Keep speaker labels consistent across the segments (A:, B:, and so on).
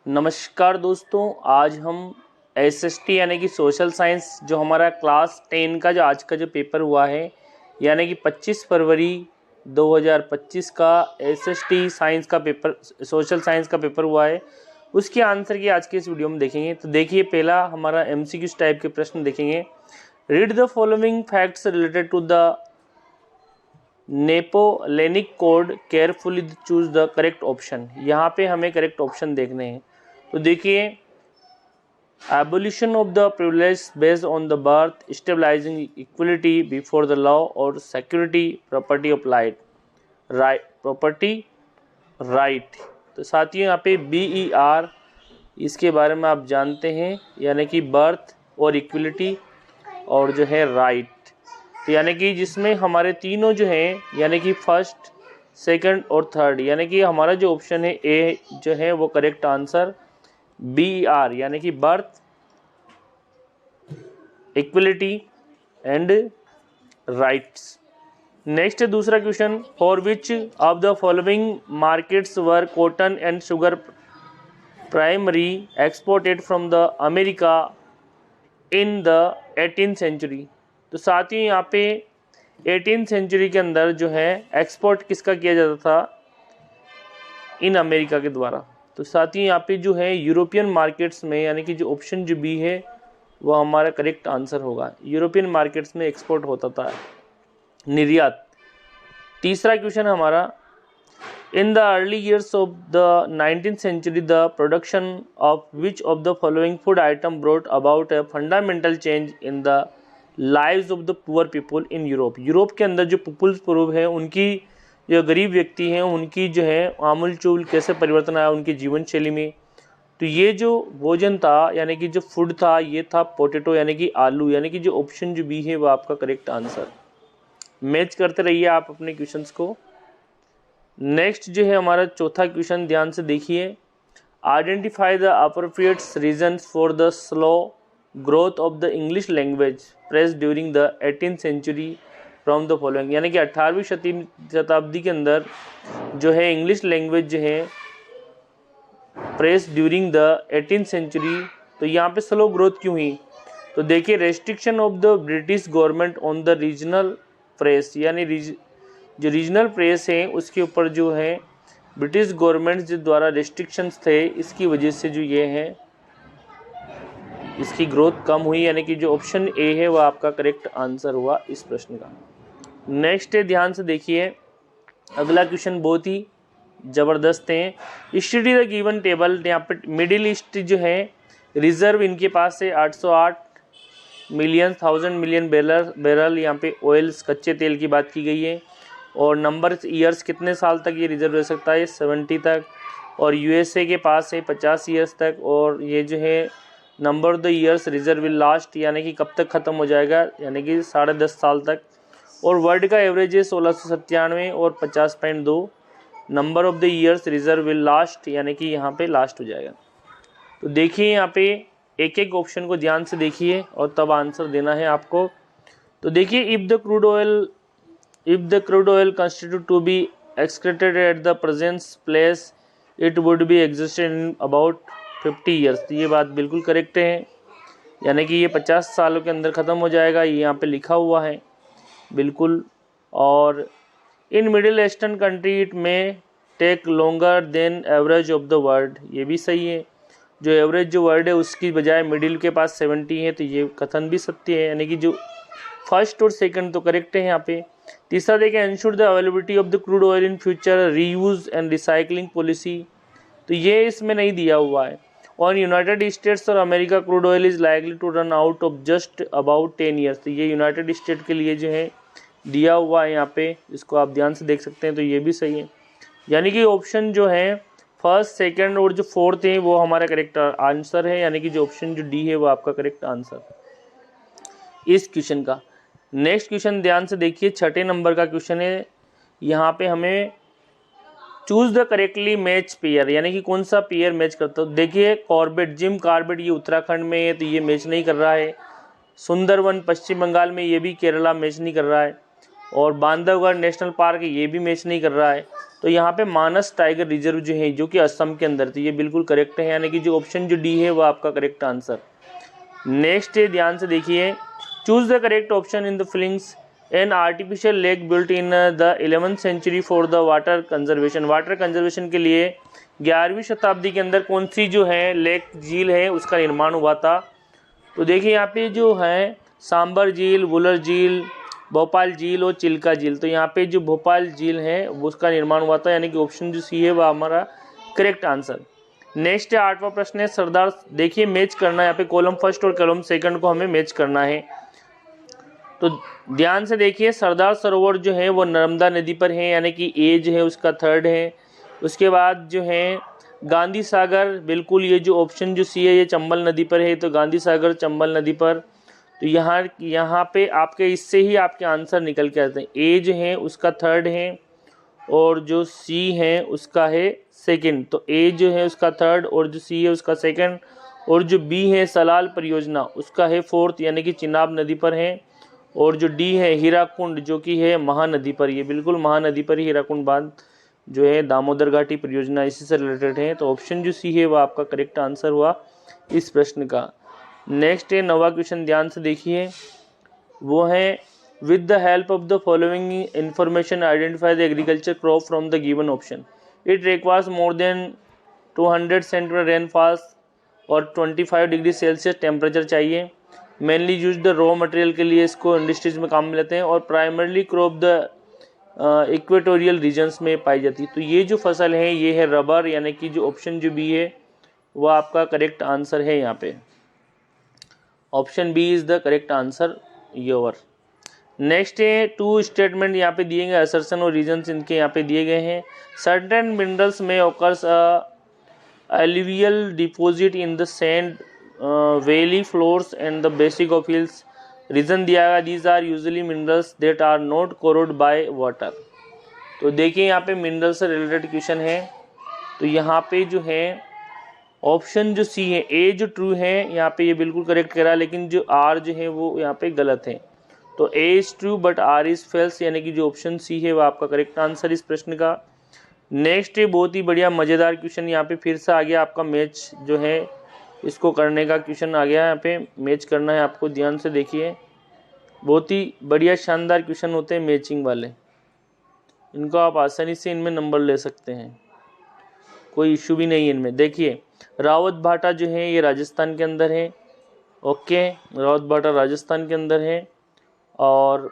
A: नमस्कार दोस्तों, आज हम एसएसटी यानी कि सोशल साइंस जो हमारा क्लास 10 का जो आज का जो पेपर हुआ है यानी कि 25 फरवरी 2025 का एसएसटी साइंस का पेपर, सोशल साइंस का पेपर हुआ है, उसके आंसर की आज के इस वीडियो में देखेंगे। तो देखिए, पहला हमारा एमसीक्यूज टाइप के प्रश्न देखेंगे। Read the following facts related to the Napoleonic code, carefully choose the correct option. यहाँ पे हमें करेक्ट ऑप्शन देखने हैं। तो देखिए, abolition of the privilege based on the birth, stabilising equality before the law और security property of light property right. तो साथियों, यहाँ पे BER इसके बारे में आप जानते हैं, यानी कि बर्थ और इक्वलिटी और जो है राइट। तो यानी कि जिसमें हमारे तीनों जो हैं, यानी कि फर्स्ट, सेकंड और थर्ड, यानी कि हमारा जो ऑप्शन है ए जो है वो करेक्ट आंसर BER यानी कि birth, equality and rights. Next दूसरा question, for which of the following markets were cotton and sugar primary exported from the America in the 18th century. तो साथ ही यहाँ पे 18th सेंचुरी के अंदर जो है एक्सपोर्ट किसका किया जाता था, इन अमेरिका के द्वारा। तो साथ ही यहाँ पे जो है यूरोपियन मार्केट्स में, यानी कि जो ऑप्शन जो बी है वो हमारा करेक्ट आंसर होगा। यूरोपियन मार्केट्स में एक्सपोर्ट होता था, निर्यात। तीसरा क्वेश्चन हमारा, in the early years of the 19th century the production of which of the following food item brought about a fundamental change in the lives of the poor people in Europe. Europe के अंदर जो people's group है, उनकी जो गरीब व्यक्ति हैं, उनकी जो है आमूल चूल कैसे परिवर्तन आया उनकी जीवन शैली में। तो ये जो भोजन था, यानी कि जो फूड था, ये था पोटैटो यानी कि आलू, यानी कि जो ऑप्शन जो बी है वो आपका करेक्ट आंसर। मैच करते रहिए आप अपने क्वेश्चंस को। नेक्स्ट जो है हमारा चौथा क्वेश्चन, ध्यान से देखिए। Identify the appropriate reasons for the slow growth of the English language press during the 18th century from the following. यानी कि 18वीं शताब्दी के अंदर जो है इंग्लिश लैंग्वेज जो है press during the 18th century, तो यहाँ पे स्लो ग्रोथ क्यों हुई? तो देखिए, restriction of the British government on the regional press, यानी जो रीजनल प्रेस है उसके ऊपर जो है ब्रिटिश गवर्नमेंट जो द्वारा रेस्ट्रिक्शंस थे, इसकी वजह से जो ये है इसकी ग्रोथ कम हुई, यानी कि जो ऑप्शन ए है वो आपका करेक्ट आंसर हुआ इस प्रश्न का। नेक्स्ट है, ध्यान से देखिए, अगला क्वेश्चन बहुत ही ज़बरदस्त है। Study the given table. यहाँ पे मिडिल ईस्ट जो है रिजर्व इनके पास है 808 मिलियन बैरल यहाँ पे ऑयल्स, कच्चे तेल की बात की गई है। और नंबर ईयर्स कितने साल तक ये रिजर्व रह सकता है? 70 तक। और यूएसए के पास है 50 ईयर्स तक। और ये जो है number of the years reserve will last, यानी कि कब तक ख़त्म हो जाएगा, यानी कि 10.5 साल तक। और वर्ल्ड का एवरेज है 1697 और 50.2 number of the years reserve will last, यानी कि यहाँ पे लास्ट हो जाएगा। तो देखिए, यहाँ पे एक एक ऑप्शन को ध्यान से देखिए और तब आंसर देना है आपको। तो देखिए, if the crude oil constitute to be excreted at the present place it would be existed in about 50 years. तो ये बात बिल्कुल करेक्ट है, यानी कि ये 50 सालों के अंदर ख़त्म हो जाएगा, ये यहाँ पे लिखा हुआ है बिल्कुल। और in Middle Eastern country it में take longer than average of the world, ये भी सही है। जो एवरेज जो वर्ल्ड है उसकी बजाय मिडिल के पास 70 है, तो ये कथन भी सत्य है, यानी कि जो फर्स्ट और सेकंड तो करेक्ट है यहाँ पे। तीसरा देखें, ensure the availability of the crude oil in future, reuse and recycling policy, तो ये इसमें नहीं दिया हुआ है। और यूनाइटेड स्टेट्स और America crude oil is likely to run out of just about 10 years, तो ये यूनाइटेड स्टेट के लिए जो है दिया हुआ है यहाँ पे, इसको आप ध्यान से देख सकते हैं। तो ये भी सही है, यानी कि ऑप्शन जो है फर्स्ट, सेकंड और जो फोर्थ है वो हमारा करेक्ट आंसर है, यानी कि जो ऑप्शन जो डी है वो आपका करेक्ट आंसर इस क्वेश्चन का। नेक्स्ट क्वेश्चन ध्यान से देखिए, 6 नंबर का क्वेश्चन है। यहाँ पे हमें choose the correctly match pair, यानी कि कौन सा पेयर मैच करता है। देखिए, कॉर्बेट, जिम कॉर्बेट ये उत्तराखंड में है, तो ये मैच नहीं कर रहा है। सुंदरवन पश्चिम बंगाल में, ये भी केरला मैच नहीं कर रहा है। और बांधवगढ़ नेशनल पार्क ये भी मैच नहीं कर रहा है। तो यहाँ पे मानस टाइगर रिजर्व जो है जो कि असम के अंदर, तो ये बिल्कुल करेक्ट है, यानी कि जो ऑप्शन जो डी है वो आपका करेक्ट आंसर। नेक्स्ट है, ध्यान से देखिए, choose the correct option in the fillings. An artificial lake built in the 11th century for the water conservation. Water conservation के लिए 11वीं शताब्दी के अंदर कौन सी जो है लेक झील है उसका निर्माण हुआ था। तो देखिए यहाँ पे जो है सांबर झील, वुलर झील, भोपाल झील और चिल्का झील। तो यहाँ पे जो भोपाल झील है उसका निर्माण हुआ था, यानी कि ऑप्शन जो सी है वह हमारा करेक्ट आंसर। नेक्स्ट है 8वां प्रश्न है सरदार, देखिए मैच करना है यहाँ पे, कॉलम फर्स्ट और कॉलम सेकंड को हमें मैच करना है। तो ध्यान से देखिए, सरदार सरोवर जो है वो नर्मदा नदी पर है, यानी कि ए जो है उसका थर्ड है। उसके बाद जो है गांधी सागर, बिल्कुल ये जो ऑप्शन जो सी है ये चंबल नदी पर है, तो गांधी सागर चंबल नदी पर। तो यहाँ पे आपके इससे ही आपके आंसर निकल के आते हैं। ए जो है उसका थर्ड है और जो सी है उसका है सेकंड। तो ए जो है उसका थर्ड और जो सी है उसका सेकंड, और जो बी है सलाल परियोजना उसका है फोर्थ, यानी कि चिनाब नदी पर है। और जो डी है हीराकुंड जो कि है महानदी पर, ये बिल्कुल महानदी पर ही हीराकुंड बांध जो है दामोदर घाटी परियोजना इसी से रिलेटेड है। तो ऑप्शन जो सी है वो आपका करेक्ट आंसर हुआ इस प्रश्न का। नेक्स्ट है 9वां क्वेश्चन, ध्यान से देखिए, वो है with the help of the following information identify the agriculture crop from the given option. It requires more than 200 centimetre rainfall और 25 डिग्री सेल्सियस टेम्परेचर चाहिए। Mainly use the raw material के लिए इसको इंडस्ट्रीज में काम में लेते हैं, और primarily crop the equatorial regions में पाई जाती है। तो ये जो फसल है ये है रबर, यानी कि जो ऑप्शन जो बी है वो आपका करेक्ट आंसर है। यहाँ पे option B is the correct answer your. Next है 2 स्टेटमेंट यहाँ पे दिए गए, असर्शन और रीजन्स इनके यहाँ पे दिए गए हैं। सर्टेन मिनरल्स में occurs alluvial deposit in the sand valley floors and the basic of hills। Reason दिया गया, these are usually minerals that are not corroded by water। तो देखिए यहाँ पे मिनरल से रिलेटेड क्वेश्चन है, तो यहाँ पे जो है ऑप्शन जो सी है ए जो ट्रू है यहाँ पे ये बिल्कुल करेक्ट करा, लेकिन जो आर जो है वो यहाँ पे गलत है। तो A is true but R is false, यानी कि जो ऑप्शन सी है वो आपका करेक्ट आंसर इस प्रश्न का। नेक्स्ट है बहुत ही बढ़िया मज़ेदार क्वेश्चन, यहाँ पे फिर से आ गया आपका मैच जो है इसको करने का क्वेश्चन आ गया, यहाँ पे मैच करना है आपको, ध्यान से देखिए। बहुत ही बढ़िया शानदार क्वेश्चन होते हैं मैचिंग वाले, इनको आप आसानी से इनमें नंबर ले सकते हैं, कोई इशू भी नहीं है इनमें। देखिए रावत भाटा जो है ये राजस्थान के अंदर है, ओके, रावत भाटा राजस्थान के अंदर है, और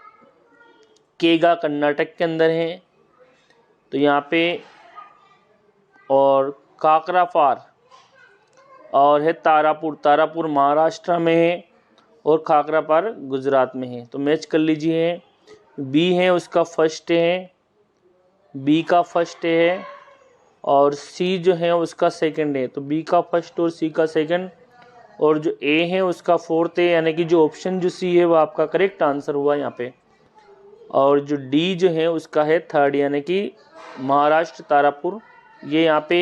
A: केगा कर्नाटक के अंदर है। तो यहाँ पे और काकरापार और है तारापुर, तारापुर महाराष्ट्र में है और खाकरापार गुजरात में है। तो मैच कर लीजिए, बी है उसका फर्स्ट है, बी का फर्स्ट है, और सी जो है उसका सेकंड है। तो बी का फर्स्ट और सी का सेकंड, और जो ए है उसका फोर्थ है, यानी कि जो ऑप्शन जो सी है वो आपका करेक्ट आंसर हुआ यहाँ पे। और जो डी जो है उसका है थर्ड, यानी कि महाराष्ट्र तारापुर। ये यहाँ पे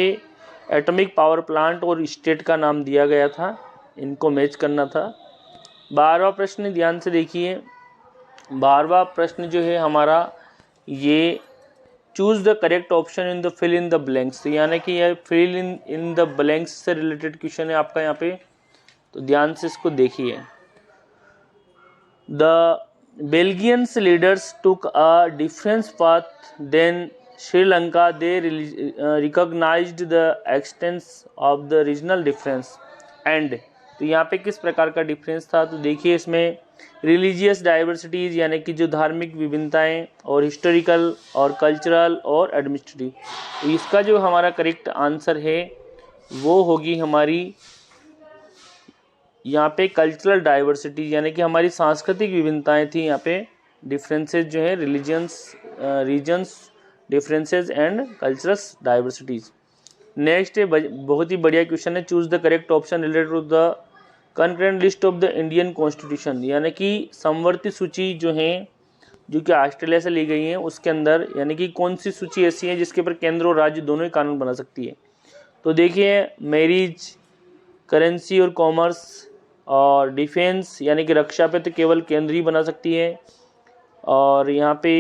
A: एटॉमिक पावर प्लांट और स्टेट का नाम दिया गया था, इनको मैच करना था। 12वां प्रश्न ध्यान से देखिए, 12वां प्रश्न जो है हमारा ये choose the correct option in the fill in the blanks. तो यानी कि यह फिल इन द ब्लैंक्स से रिलेटेड क्वेश्चन है आपका यहाँ पे, तो ध्यान से इसको देखिए। The Belgians leaders took a different path than Sri Lanka। They recognized the extent of the regional difference and। तो यहाँ पे किस प्रकार का डिफरेंस था, तो देखिए इसमें रिलीजियस डाइवर्सिटीज़ यानी कि जो धार्मिक विभिन्नताएं, और हिस्टोरिकल और कल्चरल और एडमिनिस्ट्रेटिव। तो इसका जो हमारा करेक्ट आंसर है वो होगी हमारी यहाँ पे कल्चरल डाइवर्सिटी, यानी कि हमारी सांस्कृतिक विभिन्नताएं थी यहाँ पे। डिफरेंसेस जो है reasons differences and cultural diversities. Next है बहुत ही बढ़िया क्वेश्चन है, choose the correct option related to the concurrent list of the Indian constitution. यानी कि समवर्ती सूची जो है जो कि ऑस्ट्रेलिया से ली गई है उसके अंदर, यानी कि कौन सी सूची ऐसी है जिसके ऊपर केंद्र और राज्य दोनों ही कानून बना सकती है। तो देखिए मैरिज, करेंसी और कॉमर्स, और डिफेंस यानी कि रक्षा पे तो केवल केंद्र ही बना सकती है, और यहाँ पे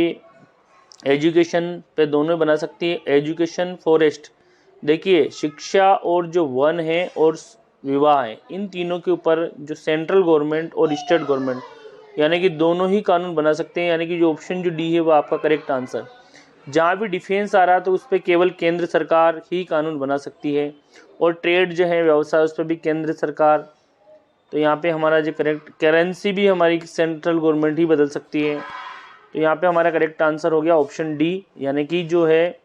A: एजुकेशन पे दोनों बना सकती है। एजुकेशन फॉरेस्ट, देखिए शिक्षा और जो वन है और विवाह है, इन तीनों के ऊपर जो सेंट्रल गवर्नमेंट और स्टेट गवर्नमेंट यानी कि दोनों ही कानून बना सकते हैं, यानी कि जो ऑप्शन जो डी है वो आपका करेक्ट आंसर। जहाँ भी डिफेंस आ रहा है तो उस पर केवल केंद्र सरकार ही कानून बना सकती है, और ट्रेड जो है व्यवसाय उस पर भी केंद्र सरकार। तो यहाँ पे हमारा जो करेक्ट, करेंसी भी हमारी सेंट्रल गवर्नमेंट ही बदल सकती है। तो यहाँ पे हमारा करेक्ट आंसर हो गया ऑप्शन डी, यानी कि जो है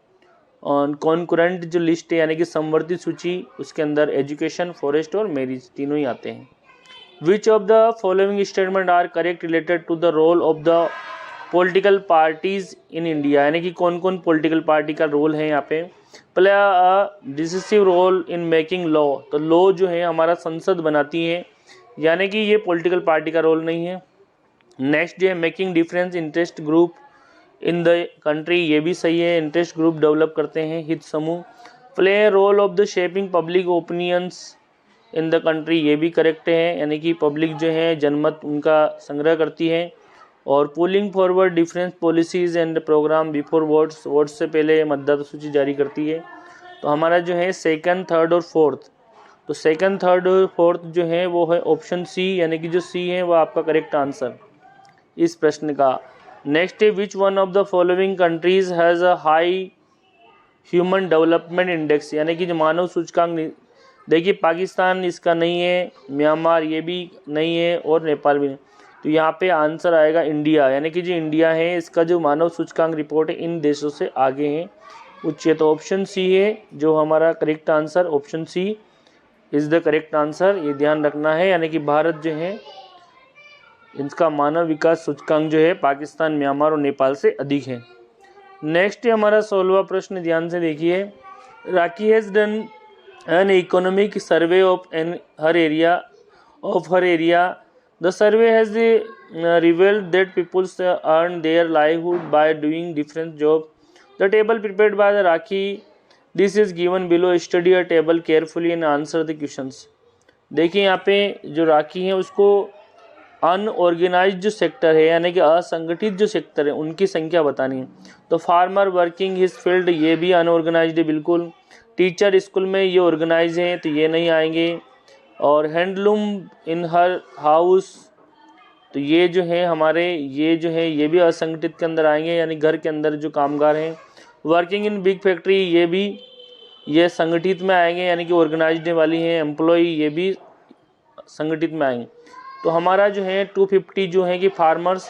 A: कॉन्करेंट जो लिस्ट है यानी कि समवर्ती सूची, उसके अंदर एजुकेशन, फॉरेस्ट और मैरिज तीनों ही आते हैं। Which of the following statement are correct related to the role of the political parties in India, यानी कि कौन कौन पॉलिटिकल पार्टी का रोल है यहाँ पे। Play a decisive role in making law, तो लॉ जो है हमारा संसद बनाती है, यानी कि ये पॉलिटिकल पार्टी का रोल नहीं है। नेक्स्ट जो है making difference interest group in the country, ये भी सही है, इंटरेस्ट ग्रुप डेवलप करते हैं, हित समूह। Play role of the shaping public opinions in the country, ये भी करेक्ट है, यानी कि पब्लिक जो है जनमत उनका संग्रह करती है। और pulling forward difference policies and programme before votes, votes से पहले मतदाता सूची जारी करती है। तो हमारा जो है सेकंड, थर्ड और फोर्थ, तो सेकंड, थर्ड और फोर्थ जो है वो है ऑप्शन सी, यानी कि जो सी है वो आपका करेक्ट आंसर इस प्रश्न का। नेक्स्ट है which one of the following countries has a high human development index, यानी कि जो मानव सूचकांक, देखिए पाकिस्तान इसका नहीं है, म्यांमार ये भी नहीं है और नेपाल भी नहीं। तो यहाँ पे आंसर आएगा इंडिया, यानी कि जो इंडिया है इसका जो मानव सूचकांक रिपोर्ट है इन देशों से आगे है, उच्च। तो ऑप्शन सी है जो हमारा correct answer, option C is the correct answer, ये ध्यान रखना है। यानी कि भारत जो है इसका मानव विकास सूचकांक जो है पाकिस्तान, म्यांमार और नेपाल से अधिक है। नेक्स्ट है हमारा 16वां प्रश्न, ध्यान से देखिए। Rakhi has done an economic survey of her area. The survey has revealed that peoples earn their livelihood by doing different job. The table prepared by the Rakhi, this is given below, study a table carefully and answer the questions. देखिए यहाँ पे जो राखी है उसको unorganised जो sector है यानी कि असंगठित जो सेक्टर है उनकी संख्या बतानी है। तो फार्मर वर्किंग हिज फील्ड, ये भी अनऑर्गेनाइज्ड है बिल्कुल। टीचर स्कूल में ये ऑर्गेनाइज हैं तो ये नहीं आएंगे। और हैंडलूम इन हर हाउस, तो ये जो है हमारे ये भी असंगठित के अंदर आएंगे, यानी घर के अंदर जो कामगार हैं। वर्किंग इन बिग फैक्ट्री, ये संगठित में आएंगे, यानी कि ऑर्गेनाइज्ड वाली हैं। एम्प्लॉय ये भी संगठित में आएंगे। तो हमारा जो है 250 जो है कि फार्मर्स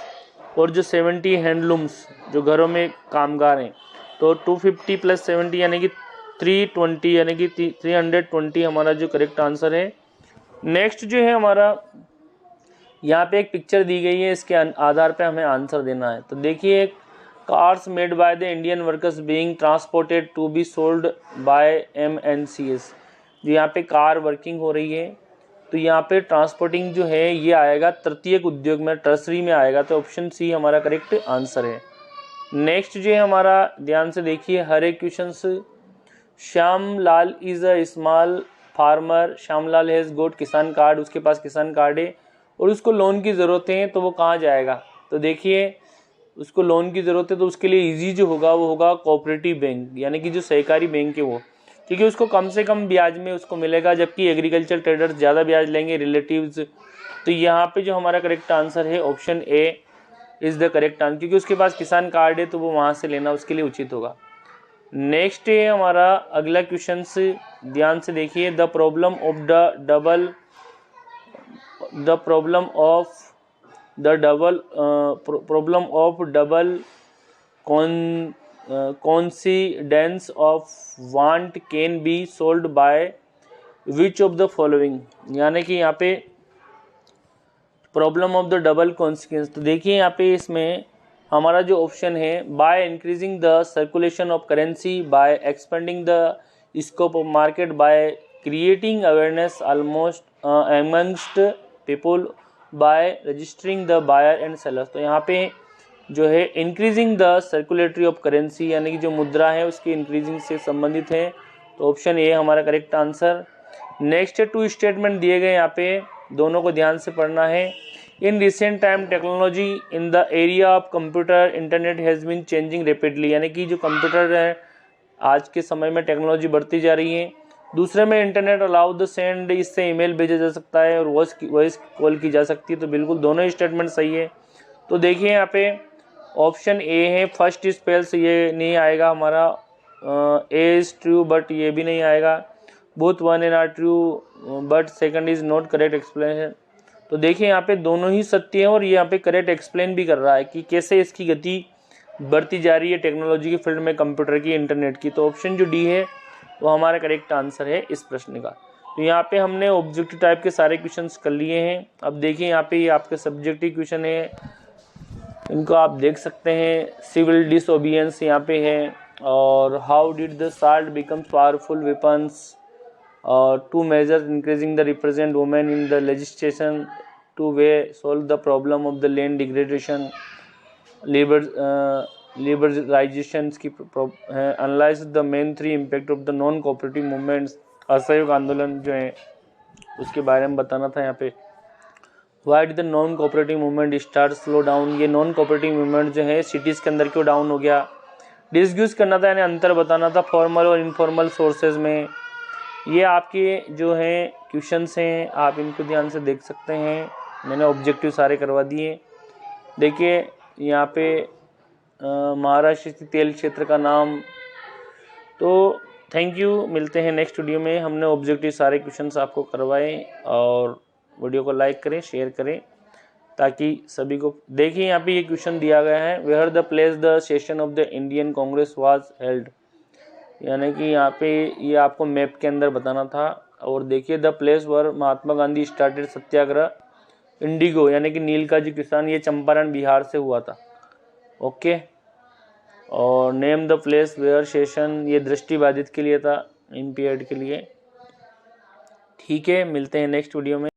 A: और जो 70 हैंडलूम्स जो घरों में कामगार हैं। तो 250 + 70 यानी कि 320, यानी कि 320 हमारा जो करेक्ट आंसर है। नेक्स्ट जो है हमारा यहाँ पे एक पिक्चर दी गई है, इसके आधार पे हमें आंसर देना है। तो देखिए, cars made by the Indian workers being transported to be sold by MNCs, जो यहाँ पे कार वर्किंग हो रही है। तो यहाँ पे ट्रांसपोर्टिंग जो है ये आएगा तृतीयक उद्योग में, टर्सरी में आएगा। तो ऑप्शन सी हमारा करेक्ट आंसर है। नेक्स्ट जो है हमारा, ध्यान से देखिए हर एक क्वेश्चन से। Shyam Lal is a small farmer, Shyam Lal has got kisan card, उसके पास किसान कार्ड है और उसको लोन की ज़रूरत है, तो वो कहाँ जाएगा। तो देखिए उसको लोन की ज़रूरत है तो उसके लिए इजी जो होगा वो होगा कोऑपरेटिव बैंक, यानी कि जो सहकारी बैंक है वो, क्योंकि उसको कम से कम ब्याज में उसको मिलेगा, जबकि एग्रीकल्चर ट्रेडर्स ज़्यादा ब्याज लेंगे रिलेटिव्स। तो यहाँ पे जो हमारा करेक्ट आंसर है option A is the correct answer, क्योंकि उसके पास किसान कार्ड है तो वो वहाँ से लेना उसके लिए उचित होगा। नेक्स्ट है हमारा अगला क्वेश्चन, से ध्यान से देखिए। The problem of double coincidence of want can be solve by which of the following, यानी कि यहाँ पे problem of the double consequence. तो देखिए यहाँ पे इसमें हमारा जो ऑप्शन है, by increasing the circulation of currency, by expending the scope of market, by creating awareness almost amongst people, by registering the buyer and sellers. तो यहाँ पे जो है increasing the circulatory of currency, यानी कि जो मुद्रा है उसकी इंक्रीजिंग से संबंधित है। तो ऑप्शन ए हमारा करेक्ट आंसर। नेक्स्ट है 2 स्टेटमेंट दिए गए, यहाँ पे दोनों को ध्यान से पढ़ना है। In recent time technology in the area of computer internet has been changing rapidly, यानी कि जो कंप्यूटर है आज के समय में टेक्नोलॉजी बढ़ती जा रही है। दूसरे में इंटरनेट अलाउ द सेंड, इससे ईमेल भेजा जा सकता है और वॉइस कॉल की जा सकती है। तो बिल्कुल दोनों ही स्टेटमेंट सही है। तो देखिए यहाँ पे ऑप्शन ए है फर्स्ट स्पेल्स, ये नहीं आएगा हमारा। ए इज़ ट्रू बट ये भी नहीं आएगा। Both one and R true but second is not correct explanation. तो देखिए यहाँ पे दोनों ही सत्य हैं और ये यहाँ पे करेक्ट एक्सप्लेन भी कर रहा है कि कैसे इसकी गति बढ़ती जा रही है टेक्नोलॉजी की फील्ड में, कंप्यूटर की, इंटरनेट की। तो ऑप्शन जो डी है वो हमारा करेक्ट आंसर है इस प्रश्न का। तो यहाँ पे हमने ऑब्जेक्टिव टाइप के सारे क्वेश्चंस कर लिए हैं। अब देखिए यहाँ पे ये आपके सब्जेक्टिव क्वेश्चन है, इनको आप देख सकते हैं। सिविल डिसओबियंस यहाँ पे है, और how did the salt becomes powerful weapons, two measures increasing the represent women in the legislation, two way solve the problem of the land degradation, liberalisation की है, analyse the main 3 impact of the non cooperative movements, असहयोग आंदोलन जो है उसके बारे में बताना था यहाँ पे। Why did the non cooperative movement start slow down, ये नॉन कोऑपरेटिव मूवमेंट जो है सिटीज़ के अंदर क्यों डाउन हो गया। डिस्क्यूज करना था यानी अंतर बताना था फॉर्मल और इनफॉर्मल सोर्सेज में। ये आपके जो हैं क्वेश्चंस हैं, आप इनको ध्यान से देख सकते हैं। मैंने ऑब्जेक्टिव सारे करवा दिए। देखिए यहाँ पे महाराष्ट्र के तेल क्षेत्र का नाम। तो थैंक यू, मिलते हैं नेक्स्ट वीडियो में। हमने ऑब्जेक्टिव सारे क्वेश्चंस आपको करवाए, और वीडियो को लाइक करें, शेयर करें ताकि सभी को। देखिए यहाँ पे ये क्वेश्चन दिया गया है, where the place the session of the Indian Congress was held, यानी कि यहाँ पे ये आपको मैप के अंदर बताना था। और देखिए the place were Mahatma Gandhi started Satyagraha Indigo, यानी कि नील का जो किसान, ये चंपारण बिहार से हुआ था। ओके, और name the place where session, ये दृष्टिबाधित के लिए था, इम्पेयर्ड के लिए। ठीक है, मिलते हैं नेक्स्ट वीडियो में।